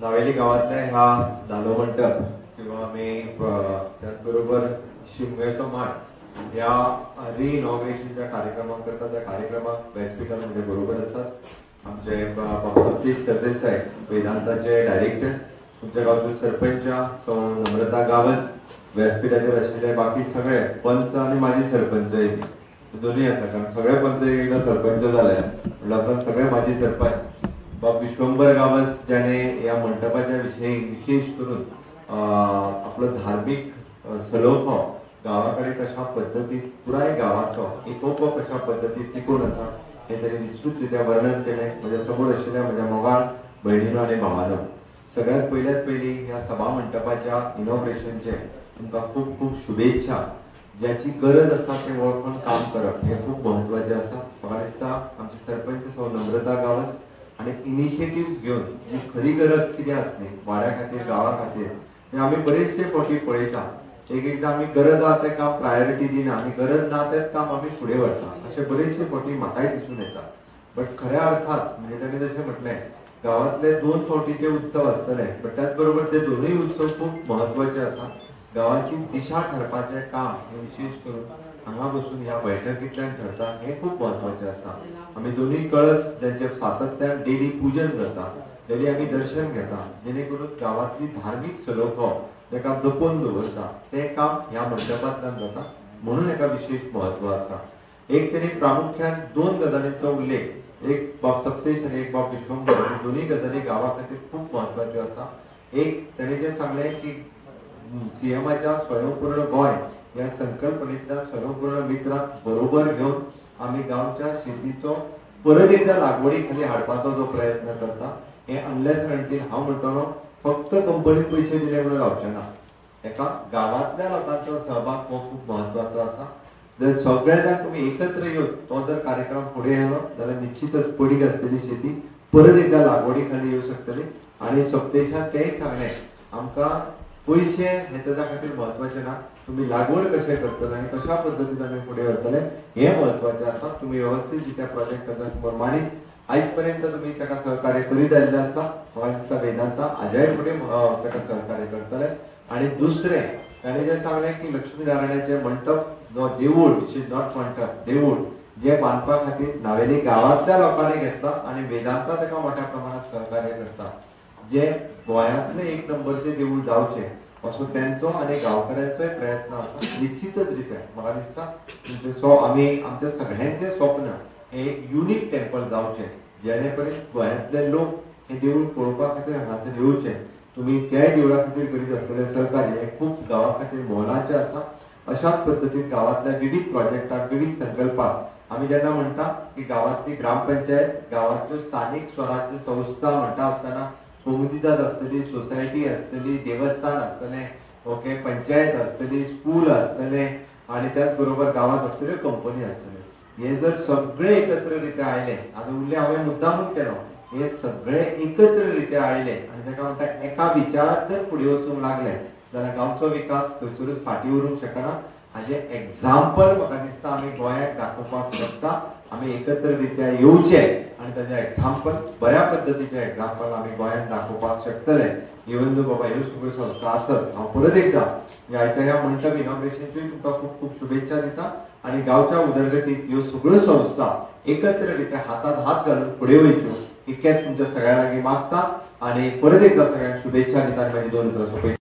नावेली गावातल्या ह्या धालो मंडप किंवा आम्ही त्याचबरोबर शिमग्याचो माठ या रिइनॉग्रेशनच्या कार्यक्रमाकरता त्या कार्यक्रमात व्यासपीठार म्हणजे बरोबर असतात आमचे सतीश सरदेसाई वेदांताचे डायरेक्टर, तुमच्या गावचे सरपंच सौ नम्रता गावस, व्यासपीठाचेर आशिल्ले बाकी सगळे पंच आणि माजी सरपंच दोन्ही आसा, कारण सगळे पंच एकदा सरपंच जाले म्हणल्यार आपण सगळे माजी सरपंच बाब विश्वंभर गावस ज्याने या मंडपाच्या विषयी विशेष करून आपलो धार्मिक सलोखो गावाकडे कशा पद्धतीत पुराय गावाचो एकोपो कशा पद्धतीत टिकून आसा हे त्यांनी विस्तृतरित्या वर्णन केले. म्हज्या समोर आशिल्ल्या म्हज्या मोगाळ भयणीनो आनी भावानो, सगळ्यात पयली ह्या सभा मंडपाच्या इनॉग्रेशनचे तुमकां खूप खूप शुभेच्छा. ज्याची गरज आसा ते वळखून काम करप हे खूप महत्वाचे आसा. म्हाका दिसता आमचे सरपंच सौ नम्रता गावस आणि इनिशिएटिव्ह घेऊन जी खरी गरज कितें आसली वाड्या खातीर गावा खातीर आमी बरेचशे फावटी पळयता एकदा आमी गरज आहा तें काम प्रायोरिटी दिना आनी गरज ना तें काम आमी फुडें व्हरता अशें बरेचशे फावटी म्हाकाय दिसून येता. बट खऱ्या अर्थात म्हणजे ताणें जशें म्हटलें गांवांतले 2 फावटीचे उत्सव आसतले बट त्याच बरोबर ते दोनूय उत्सव खूप महत्वाचे आसा. गावाची दिशा ठरपाचें काम हे विशेष करून हांगा बसून ह्या बैठकींतल्यान ठरता हे खूप महत्वाचे आसा. आमी दोन्ही कळस ज्यांचे सातत्यान डेली पूजन जाता, डेली आमी दर्शन घेता, जेणे करून गावातली धार्मिक सलोखो जेका जपून दवरता ते काम ह्या मंडपांतल्यान जाता म्हणून हेका विशेष म्हत्व आसा. एक तरी प्रामुख्यान 2 गजालींचो उल्लेख, एक बाब सप्तेश आणि एक बाब विश्वंभर, दोन्ही गजाली गावा खातीर खूप महत्वाच्यो आसा. एक तेणें जें सांगलें की सीएमाच्या स्वयंपूर्ण गोंय या संकल्पनेतल्या स्वयंपूर्ण मित्रांक बरोबर घेऊन आम्ही गावच्या शेतीचो परत एकदा लागवडी खाली हाडपाचो जो प्रयत्न करता हे अनलेस अनटील हांव म्हणटलो फक्त कंपनीक पैसे दिले म्हणून जावचें ना. एका गावातल्या लोकांचो सहभाग हो खूप महत्वाचो आसा. जर सगळे जाण तुम्ही एकत्र येऊन तो जर कार्यक्रम फुडें व्हेलो जाल्यार निश्चितच पडीक आसलेली शेती परत एकदा लागवडी खाली येऊ शकतली. आणि सप्तेशान तेंय सांगलें आमकां पैसे हे त्याच्या खातीर महत्वाचे ना, तुम्ही लागवड कशें करतले आणि कशा पद्धतीन आमी फुडें व्हरतले हे महत्वाचे आसा. तुम्ही व्यवस्थित प्रोजेक्ट ताच्या समोर मांडीत आयज पर्यंत तुम्ही ताका सहकार्य करीत आयिल्ले आसा. म्हाका दिसता वेदांता आजय फुडें ताका सहकार्य करतले. आणि दुसरें ताणें जें सांगलें की लक्ष्मीनारायणाचें मंडप जो देवूळ इज नॉट मंडप देवूळ जे बांदपा खातीर नावेली गावातल्या लोकांनी घेतला आणि वेदांता ताका मोठ्या प्रमाणात सहकार्य करता. जे गोंयांतले 1 नंबरचे देवूळ जावचे असो त्यांचो आणि गावकऱ्यांचोय प्रयत्न आसा. निश्चितच रित्या म्हाका दिसता आमी आमच्या सगळ्यांचे स्वप्न हे एक युनिक टेम्पल जावचे जेणे करून गोंयांतले लोक हे देवूळ पळोवपा खातीर हांगासर येवचे. तुम्ही त्याय देवळा खातीर करीत आसलेले सहकार्य हे खूप गांवा खातीर मोलाचे आसा. अशाच पद्दतीन गावातल्या विविध प्रोजेक्टाक विविध संकल्पाक आमी जेन्ना म्हणटा की गावातली ग्रामपंचायत गावातल्यो स्थानिक स्वराज्य संस्था म्हणटा आसतना कोमुनिदाद आसतली, सोसायटी आसतली, देवस्थान आसतले, ओके पंचायत आसतली, स्कूल आसतले आणि त्याच बरोबर गावात आसतल्यो कंपनी आसतल्यो, हे जर सगळे एकत्ररित्या आयले आनी उरले हांवें मुद्दामूच केलो हे सगळे एकत्ररित्या आयले आणि ताका म्हणटा एका विचारात जर फुडें वचूंक लागले जाल्यार गांवचो विकास खंयसरूच फाटी उरूंक शकना. हाजे एक्झाम्पल म्हाका दिसता आमी गोंयाक दाखोवपाक शकता. आमी एकत्ररित्या येवचे आणि त्याचे एक्झाम्पल बऱ्या पद्धतीचे एक्झाम्पल आमी गोंयांत दाखोवपाक शकतले. इवन दो बाबा ह्यो सगळ्यो संस्था आसत. हांव परत एकदा ह्या मंडप इनॉग्रेशनच्योय तुमकां खूप खूप शुभेच्छा दिता आणि गावच्या उदरगतीत ह्यो सगळ्यो संस्था एकत्ररित्या हातात हात घालून फुडें वयच्यो इतकेंच तुमच्या सगळ्यां लागीं मागता आणि परत एकदा सगळ्यांक शुभेच्छा दिता आणि माझी 2 उतरां सोंपयता.